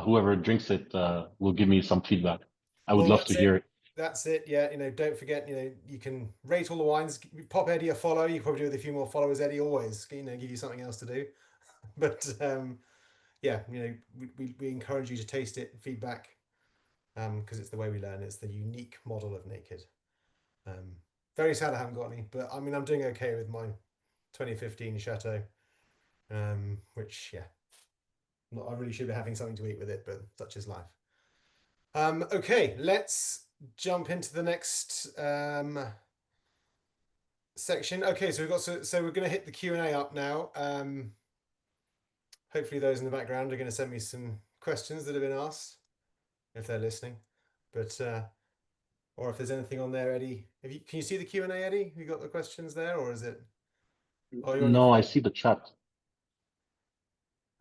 whoever drinks it will give me some feedback. I would
Well,
love to
that's it.
hear it.
That's it. Yeah, don't forget, you can rate all the wines. Pop Eddie a follow. You can probably do with a few more followers. Eddie always, give you something else to do. But yeah, we encourage you to taste it, feedback, because it's the way we learn. It's the unique model of Naked. Um, Very sad I haven't got any, but I mean, I'm doing okay with my 2015 Chateau, which, yeah, I really should be having something to eat with it, but such is life. Okay, let's jump into the next section. Okay, so we're going to hit the Q&A up now. Hopefully those in the background are going to send me some questions that have been asked if they're listening. But or if there's anything on there, Eddie. Can you see the Q&A, Eddie? Have you got the questions there, or is it? Oh, you're on your
No, I
phone.
see the chat.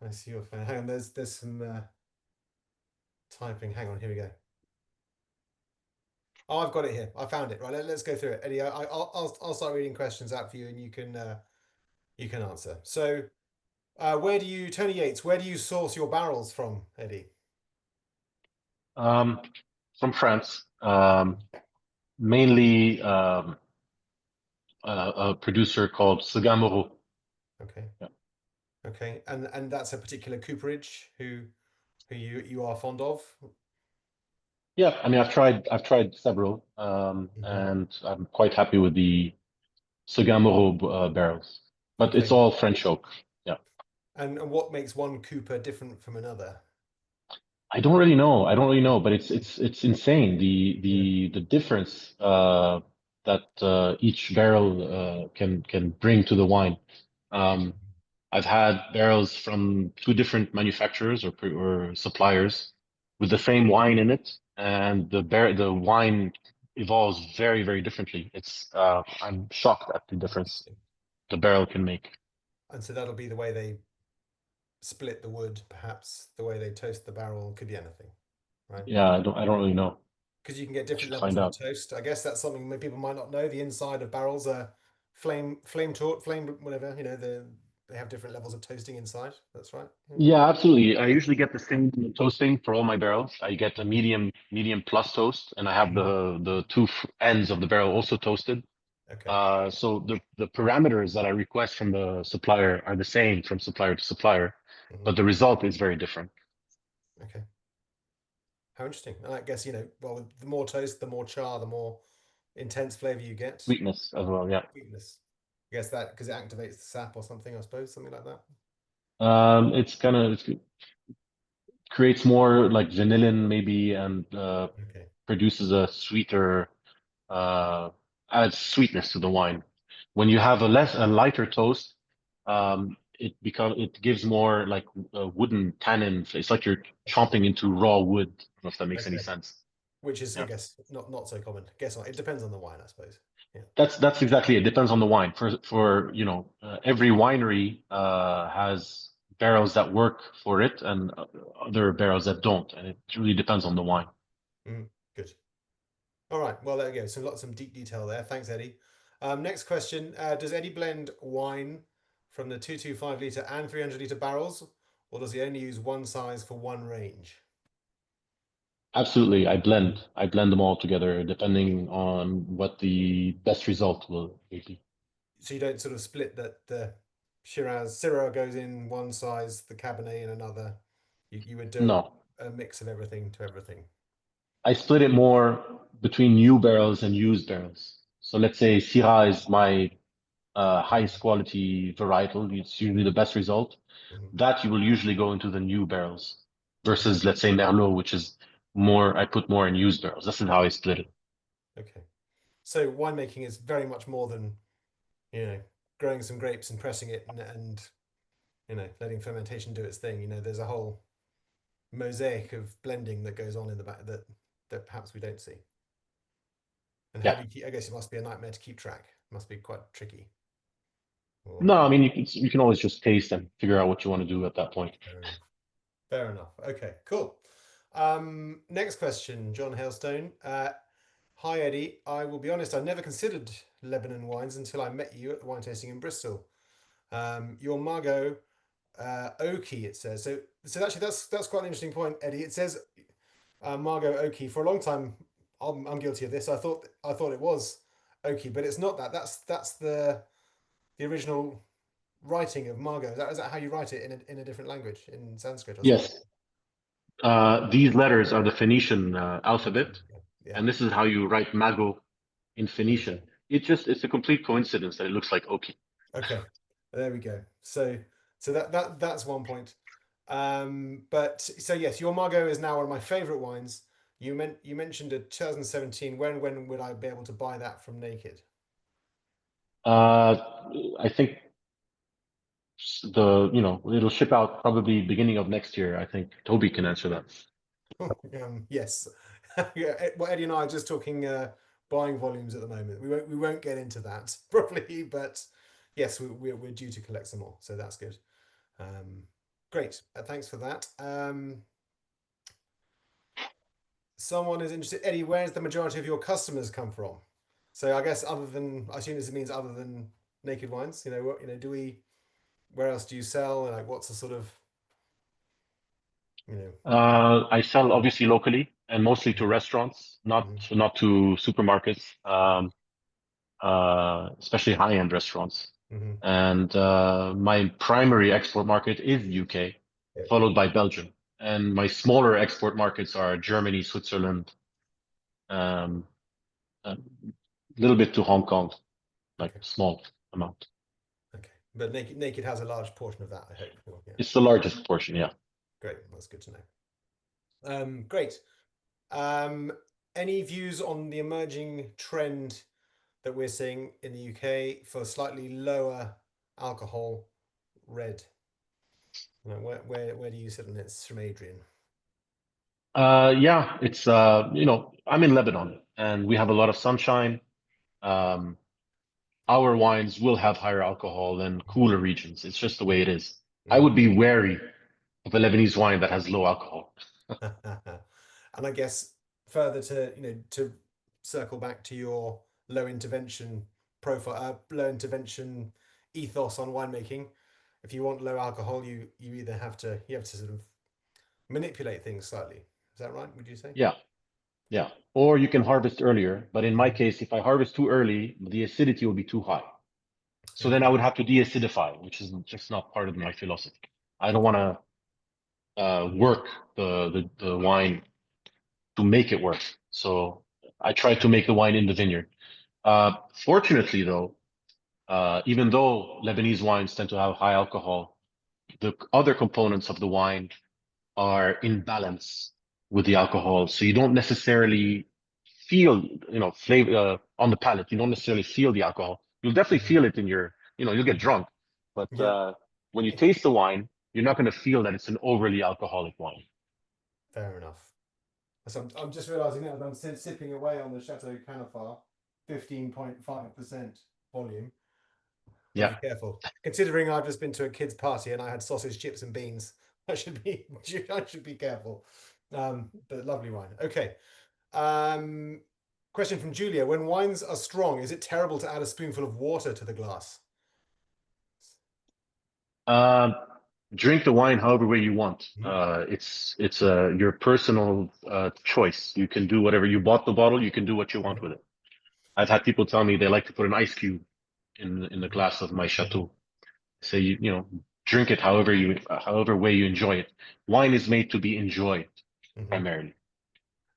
I see your phone. Hang on, there's some typing. Hang on, here we go. Oh, I've got it here. I found it. Right, let's go through it, Eddie. I'll start reading questions out for you, and you can answer. So, Tony Yates? Where do you source your barrels from, Eddie?
Um, from France, mainly a producer called Sagamoro.
Okay,
Yeah.
okay, and that's a particular cooperage who you are fond of.
Yeah, I mean, I've tried several,
Hmm.
and I'm quite happy with the Sagamoro barrels, but it's
Okay,
all French oak. Yeah.
and what makes one Cooper different from another?
I don't really know. I don't really know, but it's insane
Yeah.
the difference that each barrel can bring to the wine. Um, I've had barrels from two different manufacturers or suppliers with the same wine in it, and the wine evolves very, very differently. I'm shocked at the difference
Interesting.
the barrel can make.
And so that'll be the way they split the wood, perhaps the way they toast the barrel, could be anything, right?
Yeah, I don't really know.
Because you can get
I
different
should
levels
find
of the
out.
toast. I guess that's something people might not know. The inside of barrels are flame whatever. They have different levels of toasting inside. That's right. Yeah.
Yeah, absolutely. I usually get the same toasting for all my barrels. I get a medium plus toast, and I have
Mhm.
the two ends of the barrel also toasted.
Okay.
So the parameters that I request from the supplier are the same from supplier to supplier,
Hmm.
but the result is very different.
Okay. How interesting. And I guess well, the more toast, the more char, the more intense flavor you get.
Sweetness as well, yeah.
Sweetness. I guess that because it activates the sap or something. I suppose something like that.
It creates more like vanillin maybe, and
Okay.
produces a sweeter, uh, adds sweetness to the wine. When you have a lighter toast, it gives more like wooden tannin. It's like you're
Okay.
chomping into raw wood. I don't know if that makes any
Okay.
sense.
Which is, I
Yeah.
guess, not so common. Guess not. It depends on the wine, I suppose. Yeah.
That's exactly it. Depends on the wine. For every winery has barrels that work for it and other barrels that don't, and it really depends on the wine.
Mm, good. All right. Well, there we go. Some deep detail there. Thanks, Eddie. Next question. Does Eddie blend wine from the 225 litre and 300 litre barrels, or does he only use one size for one range?
Absolutely,
Mm.
I blend them all together depending on what the best result will be.
So you don't sort of split that the Syrah goes in one size, the Cabernet in another. You would do
No,
a mix of everything to everything.
I split it more between new barrels and used barrels. So let's say Syrah is my highest quality varietal. It's usually the best result.
Mhm.
That you will usually go into the new barrels
Okay.
versus, let's say, Merlot, which is more, I put more in used barrels. This is how I split it.
Okay. So winemaking is very much more than you know growing some grapes and pressing it and letting fermentation do its thing. There's a whole mosaic of blending that goes on in the back that perhaps we don't see. And how
Yeah.
do you keep? I guess it must be a nightmare to keep track. Must be quite tricky. Or
No, I mean you can always just taste and figure out what you want to do at that point.
fair enough. Fair enough. Okay, cool. Next question, John Hailstone. Hi Eddie. I will be honest, I never considered Lebanon wines until I met you at the wine tasting in Bristol. Your Margot Oaky, it says. So actually, that's quite an interesting point, Eddie. It says Margot Oaky. For a long time, I'm guilty of this. I thought it was Oaky, but it's not that. That's the original writing of Margot. Is that how you write it in a different language, in Sanskrit or something?
Yes, these letters are the Phoenician alphabet,
Yeah.
and this is how you write Mago in
There we go.
Phoenician. It's a complete coincidence that it looks like Oki.
Okay. There we go. So that's one point. But so yes, your Margot is now one of my favorite wines. You mentioned a 2017. When would I be able to buy that from Naked?
Uh, I think it'll ship out probably beginning of next year. I think Toby can answer that.
Yes. Yeah. Well, Eddie and I are just talking buying volumes at the moment. We won't get into that probably, but yes, we're due to collect some more, so that's good. Um, Great. Thanks for that. Someone is interested. Eddie, where's the majority of your customers come from? So I guess I assume this means other than Naked Wines. Do we? Where else do you sell? And like, what's the sort of, you know?
I sell obviously locally and mostly to restaurants,
Mhm,
not to supermarkets, especially high-end restaurants.
mhm.
And my primary export market is UK,
Yeah.
followed by Belgium. And my smaller export markets are Germany, Switzerland, um, a little bit to Hong Kong, like
Okay.
small amount.
Okay. But Naked has a large portion of that, I hope. Well, yeah.
It's the largest portion, yeah.
Great. That's good to know. Great. Um, any views on the emerging trend that we're seeing in the UK for slightly lower alcohol red? Where do you sit on this from Adrian?
Yeah, it's I'm in Lebanon and we have a lot of sunshine. Um, our wines will have higher alcohol than cooler regions. It's just the way it is. I
Mm.
would be wary of a Lebanese wine that has low alcohol.
And I guess further to circle back to your low intervention low intervention ethos on winemaking. If you want low alcohol, you either have to sort of manipulate things slightly. Is that right? Would you say?
Yeah, yeah. Or you can harvest earlier, but in my
Mhm.
case, if I harvest too early, the acidity will be too high. So then I
Okay.
would have to de-acidify, which is just not part of my philosophy. I don't
Okay.
want to work the wine to make it work. So I try to make the wine in the vineyard. Fortunately, though, even though Lebanese wines tend to have high alcohol, the other components of the wine are in balance with the alcohol. So you don't necessarily feel, flavor on the palate. You don't necessarily feel the alcohol. You'll definitely
Mhm.
feel it you'll get drunk. But
Yeah.
when you taste the wine, you're not going to feel that it's an overly alcoholic wine.
Fair enough. So I'm just realizing now that I'm sipping away on the Chateau Canafar, 15.5% volume. Got to
Yeah.
be careful. Considering I've just been to a kid's party and I had sausage, chips, and beans, I should be careful. But lovely wine. Okay. Um, Question from Julia: when wines are strong, is it terrible to add a spoonful of water to the glass?
Um, Drink the wine however way you want.
Hmm?
It's your personal choice. You can do whatever. You bought the bottle, you can do what you want
Mhm,
with it. I've had people tell me they like to put an ice cube in the
mhm,
glass of my Chateau. Say drink it however way you enjoy it. Wine is made to be enjoyed
mhm.
primarily.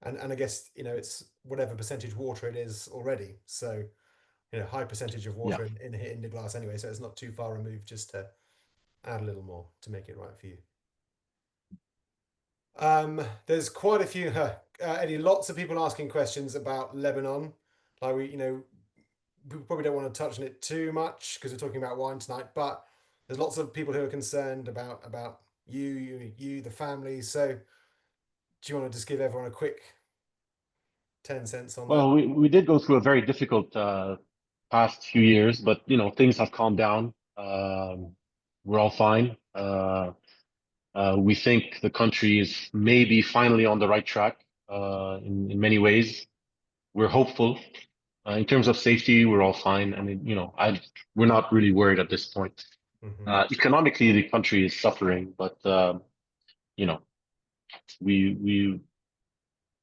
And I guess it's whatever percentage water it is already. So high percentage of
Yeah.
water in the glass anyway. So it's not too far removed just to add a little more to make it right for you. There's quite a few, Eddie. Lots of people asking questions about Lebanon. Like we probably don't want to touch on it too much because we're talking about wine tonight. But there's lots of people who are concerned about you, the family. So do you want to just give everyone a quick 10 cents on that?
Well, we did go through a very difficult past few years, but things have calmed down. We're all fine. We think the country is maybe finally on the right track in many ways. We're hopeful. In terms of safety, we're all fine. I mean, we're not really worried at this point.
Hmm.
Economically, the country is suffering, but you know, we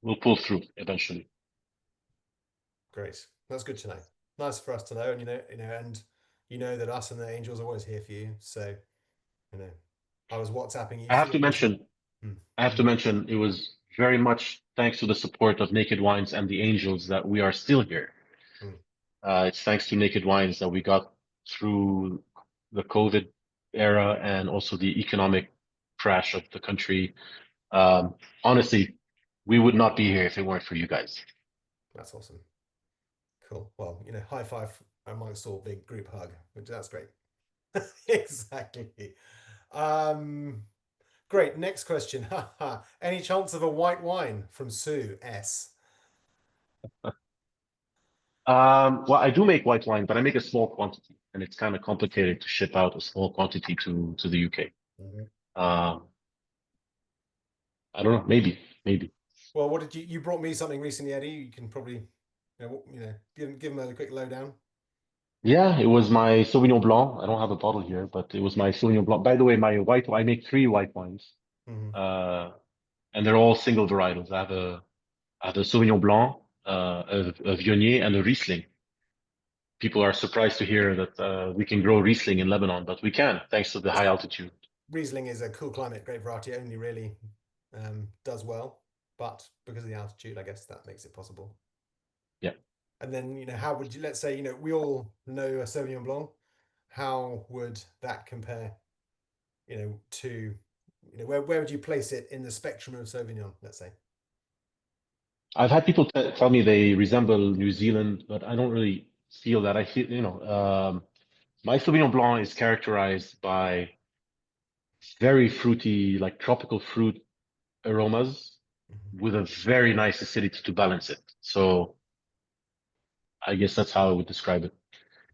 will pull through eventually.
Great. That's good to know. Nice for us to know, and and you know that us and the angels are always here for you. So, you know, I was WhatsApping you
I have to
furious.
mention,
Hmm.
I have to mention, it was very much thanks to the support of Naked Wines and the Angels that we are still here.
Hmm.
It's thanks to Naked Wines that we got through the COVID era and also the economic crash of the country. Um, Honestly, we would not be here if it weren't for you guys.
That's awesome. Cool. Well, high five amongst all, big group hug, which that's great. Exactly. Um, Great. Next question. Any chance of a white wine from Sue S?
Well, I do make white wine, but I make a small quantity, and it's kind of complicated to ship out a small quantity to the UK.
Mhm.
Um, I don't know, maybe.
Well, what did you brought me something recently, Eddie? You can probably give them a quick lowdown.
Yeah, it was my Sauvignon Blanc. I don't have a bottle here, but it was my Sauvignon Blanc. By the way, I make three white wines,
Hmm.
uh, and they're all single varietals. I have a Sauvignon Blanc, a Viognier, and a Riesling. People are surprised to hear that we can grow Riesling in Lebanon, but we can, thanks to the high altitude.
Riesling is a cool climate, great variety. Only really does well, but because of the altitude, I guess that makes it possible.
Yeah.
And then, how would you? Let's say, we all know a Sauvignon Blanc. How would that compare? To where would you place it in the spectrum of Sauvignon? Let's say.
I've had people tell me they resemble New Zealand, but I don't really feel that. I feel, my Sauvignon Blanc is characterized by very fruity, like tropical fruit aromas
Mhm.
with a very nice acidity to balance it. So I guess that's how I would describe it.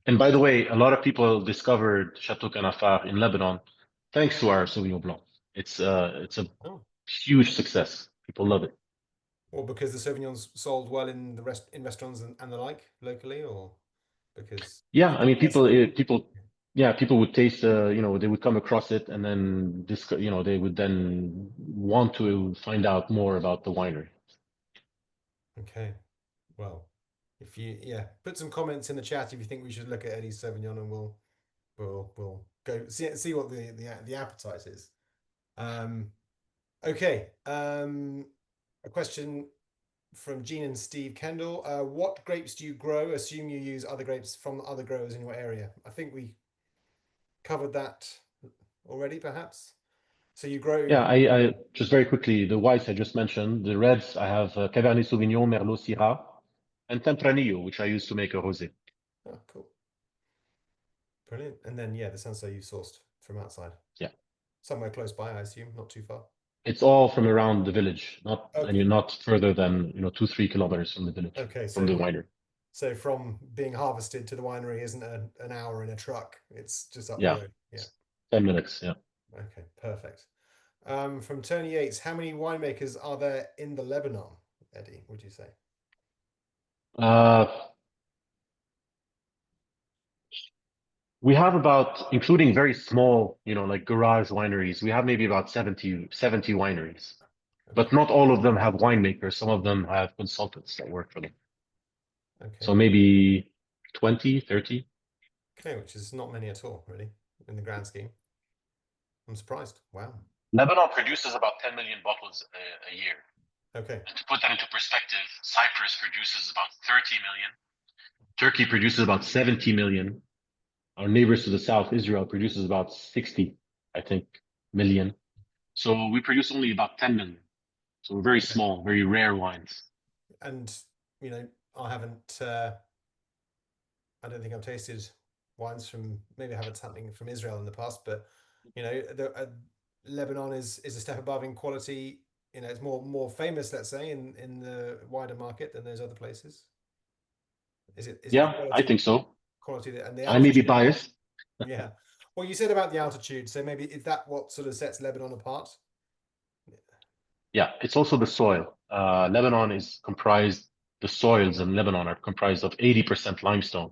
And by the way, a lot of people discovered Chateau Canafar in Lebanon thanks to our Sauvignon Blanc. It's a
Oh,
huge success. People love it.
or because the Sauvignons sold well in the restaurants and the like locally, or because
Yeah, I
people
mean,
guessing it.
yeah, people would taste, they would come across it and then they would then want to find out more about the winery.
Okay, well, if you put some comments in the chat if you think we should look at Eddie's Sauvignon, and we'll go see what the appetite is. Um, okay, a question from Gene and Steve Kendall. What grapes do you grow? Assume you use other grapes from other growers in your area. I think we covered that already, perhaps. So you grow.
Yeah, I just very quickly, the whites I just mentioned, the reds, I have Cabernet Sauvignon, Merlot, Syrah, and Tempranillo, which I use to make a rosé.
Oh, cool, brilliant. And then the Sanso you sourced from outside,
Yeah,
somewhere close by, I assume, not too far.
it's all from around the village, and you're
Okay,
not further than 2-3 kilometers from the village,
okay.
from the winery.
So from being harvested to the winery isn't an hour in a truck. It's just up the
Yeah,
road. Yeah.
10 minutes. Yeah.
Okay, perfect. From Tony Yates, how many winemakers are there in the Lebanon, Eddie, would you say?
Uh, We have about, including very small, like garage wineries, we have maybe about 70 wineries. But
Okay.
not all of them have winemakers. Some of them have consultants that work for them.
Okay.
So maybe 20, 30.
Okay, which is not many at all, really, in the grand scheme. I'm surprised. Wow.
Lebanon produces about 10 million bottles a year.
Okay.
And to put that into perspective, Cyprus produces about 30 million. Turkey produces about 70 million. Our neighbors to the south, Israel, produces about 60, I think, million. So we produce only about 10 million. So we're very
Okay.
small, very rare wines.
And you know, I haven't. I don't think I've tasted wines from. Maybe I haven't something from Israel in the past, but Lebanon is a step above in quality. It's more famous, let's say, in the wider market than those other places. Is it the
Yeah, I
quality?
think so.
quality and the
I may be
altitude.
biased.
Yeah. Well, you said about the altitude, so maybe is that what sort of sets Lebanon apart?
Yeah, it's also the soil. Lebanon is comprised, the soils in Lebanon are comprised of 80% limestone,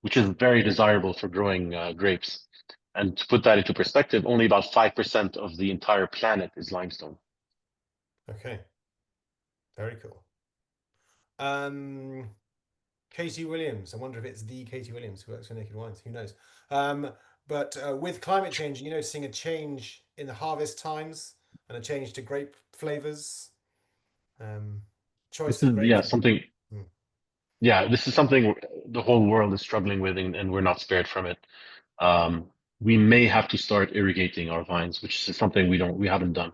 which is very desirable for growing grapes. And to put that into perspective, only about 5% of the entire planet is limestone.
Okay, very cool. Um, Katie Williams. I wonder if it's the Katie Williams who works for Naked Wines. Who knows? Um, but with climate change, you know, seeing a change in the harvest times and a change to grape flavors, um, choice
This
of
is,
grapes. Hmm,
yeah, this is something the whole world is struggling with, and we're not spared from it. Um, we may have to start irrigating our vines, which is something we haven't done.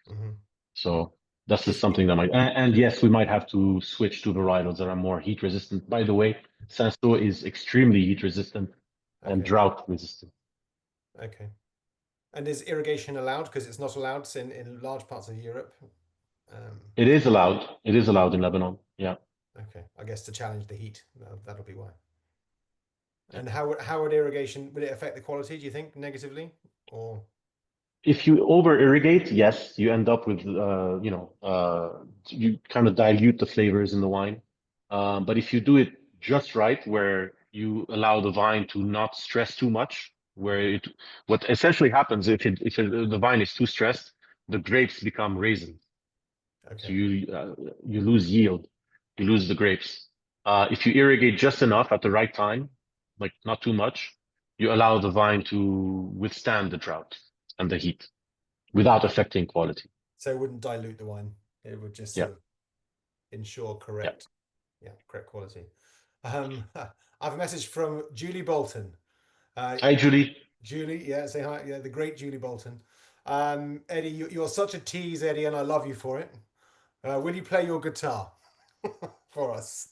mhm.
So this is
Is
something that might, and yes, we might have to switch to varietals that are more heat resistant. By the way, Sanso is extremely heat resistant and
okay,
drought resistant.
okay. And is irrigation allowed? Because it's not allowed in large parts of Europe. Um,
It is allowed. It is allowed in Lebanon. Yeah.
okay, I guess to challenge the heat, that'll be why. And how would irrigation would it affect the quality? Do you think negatively or?
If you over irrigate, yes, you end up with, you kind of dilute the flavors in the wine. But if you do it just right, where you allow the vine to not stress too much, what essentially happens if the vine is too stressed, the grapes become raisins. So
Okay,
you lose yield, you lose the grapes. If you irrigate just enough at the right time, like not too much, you allow the vine to withstand the drought and the heat without
okay.
affecting quality.
So it wouldn't dilute the wine. It would just
Yeah,
sort of ensure
yeah.
correct, yeah, correct quality. I have a message from Julie Bolton.
Hi, Julie.
Julie, yeah, say hi. Yeah, the great Julie Bolton. Eddie, you're such a tease, Eddie, and I love you for it. Will you play your guitar for us?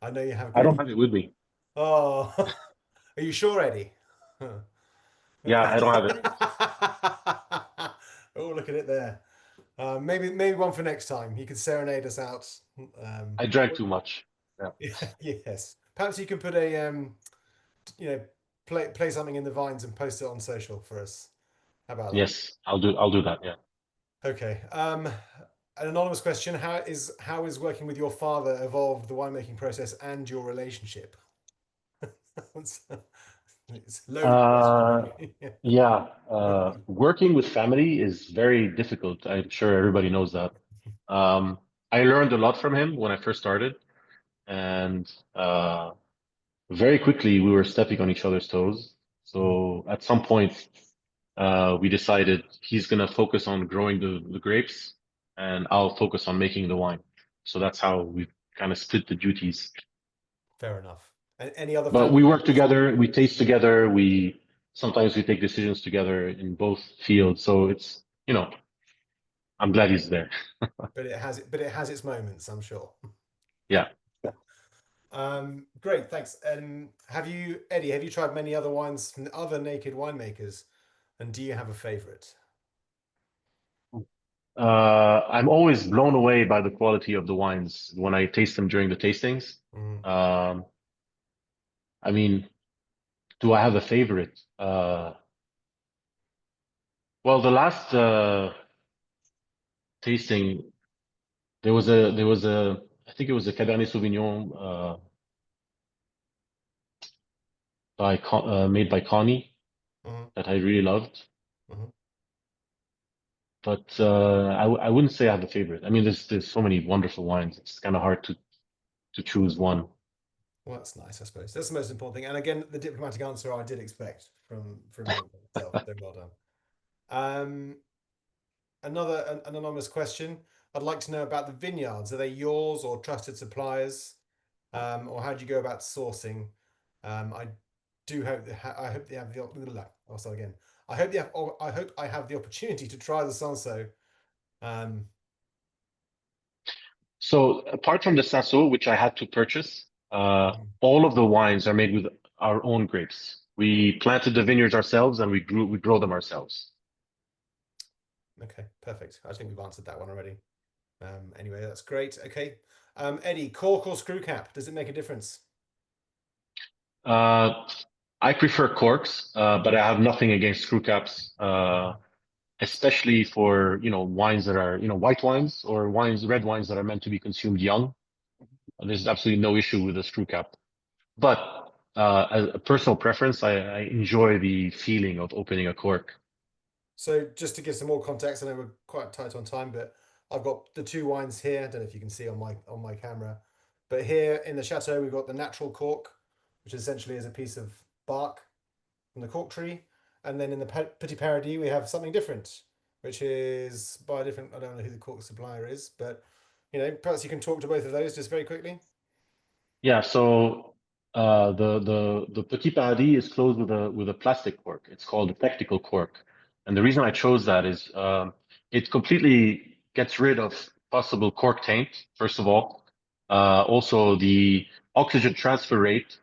I know you have
I
great.
don't have it with me.
Oh, are you sure, Eddie?
Yeah, I don't have it.
Oh, look at it there. Maybe one for next time. You could serenade us out. Um,
I drank too much. Yeah.
yes. Perhaps you can put a you know, play something in the vines and post it on social for us. How about that?
Yes, I'll do that. Yeah.
Okay. An anonymous question: how is working with your father evolved the winemaking process and your relationship? it's, it's a loaded
Uh,
question.
yeah. Working with family is very difficult. I'm sure everybody knows that. Um, I learned a lot from him when I first started, and very quickly we were stepping on each other's toes.
Mhm.
So at some point, we decided he's going to focus on growing the grapes, and I'll focus on making the wine. So that's how we kind of split the duties.
Fair enough. And any other
But
family
we work
members?
together, we taste together, we sometimes we take decisions together in both fields. So I'm glad he's there.
But it has its moments, I'm sure.
Yeah.
Great, thanks. Eddie, have you tried many other wines from the other naked winemakers? And do you have a favorite?
I'm always blown away by the quality of the wines when I taste them during the tastings.
Mm,
Um, I mean, do I have a favorite? Well, the last tasting, there was a I think it was a Cabernet Sauvignon made by Connie
mhm,
that I really loved.
mhm.
But I wouldn't say I have a favorite. I mean, there's so many wonderful wines. It's kind of hard to choose one.
Well, that's nice, I suppose. That's the most important thing. And again, the diplomatic answer I did expect from you itself. So well done. Um, an anonymous question. I'd like to know about the vineyards. Are they yours or trusted suppliers? Or how do you go about sourcing? I do hope I hope they have I'll start again. I hope I have the opportunity to try the Sanso. Um,
So apart from the Sasso, which I had to purchase, all of the wines are made with our own grapes. We planted the vineyards ourselves and we grow them ourselves.
okay, perfect. I think we've answered that one already. Anyway, that's great. Okay. Eddie, cork or screw cap? Does it make a difference?
Uh, I prefer corks, but I have nothing against screw caps, especially for, wines that are, white wines or red wines that are meant to be consumed young. There's absolutely no issue with a screw cap. But as a personal preference, I enjoy the feeling of opening a cork.
So just to give some more context, I know we're quite tight on time, but I've got the two wines here. I don't know if you can see on my camera, but here in the chateau we've got the natural cork, which essentially is a piece of bark from the cork tree, and then in the Petit Paradis we have something different, which is by a different. I don't know who the cork supplier is, but perhaps you can talk to both of those just very quickly.
Yeah, so the Petit Paradis is closed with a plastic cork. It's called a technical cork, and the reason I chose that is it completely gets rid of possible cork taint. First of all, also the oxygen transfer rate,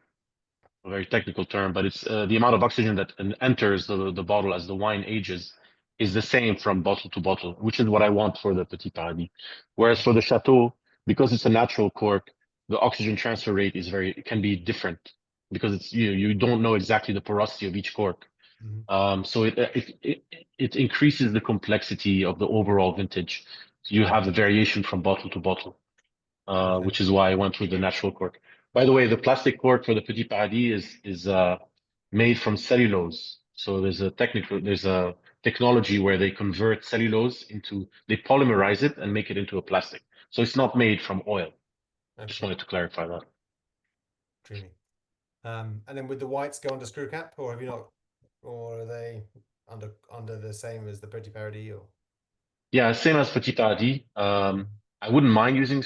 a very technical term, but it's the amount of oxygen that enters the bottle as the wine ages is the same from bottle to bottle, which is what I want for the Petit Paradis. Whereas for the Chateau, because it's a natural cork, the oxygen transfer rate it can be different because you don't know exactly the porosity of each cork.
Mhm.
So it increases the complexity of the overall vintage. So you have the variation from bottle to bottle,
Okay.
which is why I went with the natural cork. By the way, the plastic cork for the Petit Paradis is made from cellulose. So there's a technology where they convert cellulose they polymerize it and make it into a plastic. So it's not made from oil. Just
Okay.
wanted to clarify that.
Dreamy. And then would the whites go under screw cap, or have you not, or are they under the same as the Pretty Parody? Or
Yeah, same as Petit Paradis. I wouldn't mind using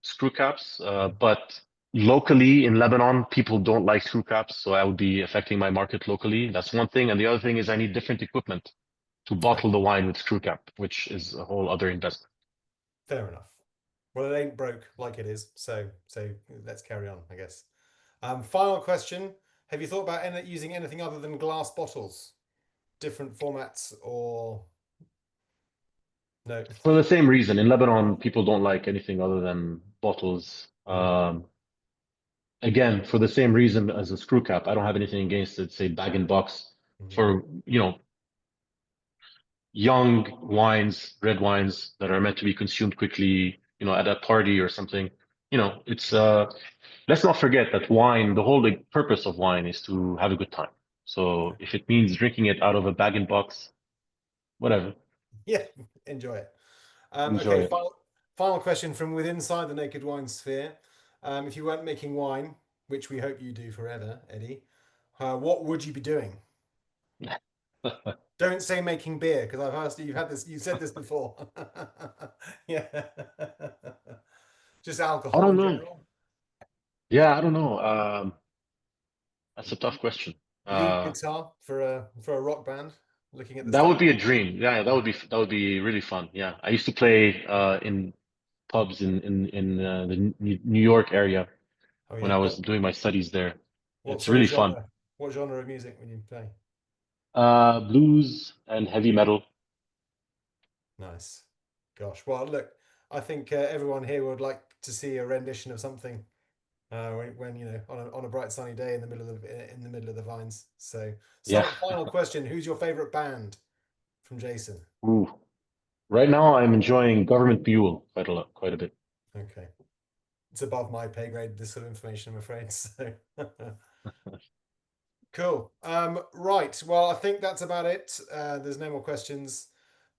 screw caps,
Mhm.
but locally in Lebanon, people don't like screw caps, so I would be affecting my market locally. That's one thing. And the other thing is I need different equipment to bottle
Okay,
the wine with screw cap, which is a whole other investment.
fair enough. Well, it ain't broke like it is, so let's carry on, I guess. Final question: have you thought about using anything other than glass bottles, different formats, or no?
For the same reason, in Lebanon, people don't like anything other than bottles.
Mhm.
Again, for the same reason as a screw cap, I don't have anything against it, say bag and box
Mhm.
for, young wines, red wines that are meant to be consumed quickly, at a party or something. It's let's not forget that wine, the whole purpose of wine is to have a good time. So if it means drinking it out of a bag and box, whatever,
Yeah, enjoy it.
enjoy
Okay,
it.
final question from within inside the naked wine sphere. If you weren't making wine, which we hope you do forever, Eddie, what would you be doing? Don't say making beer because I've asked you. You've had this. You said this before. Yeah, just
I
alcohol
don't
in
know.
general.
Yeah, I don't know. That's a tough question.
Lead
Uh,
guitar for a rock band. Looking at the
that would be
stars.
a dream. Yeah, that would be really fun. Yeah, I used to play in pubs in the New York area
Oh
when
yeah.
I was doing my studies there.
What
It's
sort of
really fun.
genre? What genre of music would you play?
Blues and heavy metal.
Nice. Gosh. Well, look. I think everyone here would like to see a rendition of something when on a bright sunny day in the middle of the vines. So,
Yeah.
final question: who's your favorite band from Jason?
Ooh. Right now, I'm enjoying Government Mule quite a lot, quite a bit.
Okay, it's above my pay grade. This sort of information, I'm afraid. So, cool. Right. Well, I think that's about it. There's no more questions.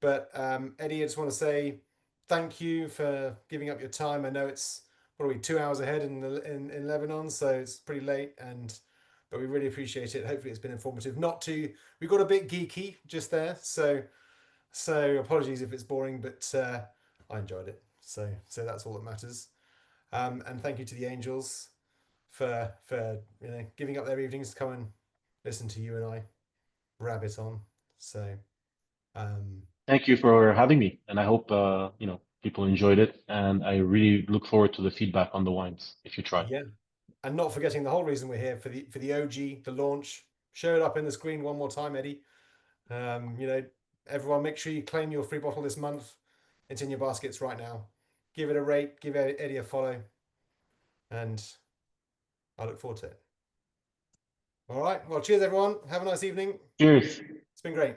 But Eddie, I just want to say thank you for giving up your time. I know it's probably 2 hours ahead in Lebanon, so it's pretty late, and but we really appreciate it. Hopefully, it's been informative. Not too. We got a bit geeky just there, so apologies if it's boring, but I enjoyed it. So that's all that matters. And thank you to the Angels for giving up their evenings to come and listen to you and I rabbit on. So um,
Thank you for having me, and I hope people enjoyed it. And I really look forward to the feedback on the wines if you try.
yeah, and not forgetting the whole reason we're here for the OG, the launch. Show it up in the screen one more time, Eddie. Everyone, make sure you claim your free bottle this month. It's in your baskets right now. Give it a rate, give Eddie a follow, and I look forward to it. All right. Well, cheers, everyone. Have a nice evening.
Cheers.
It's been great.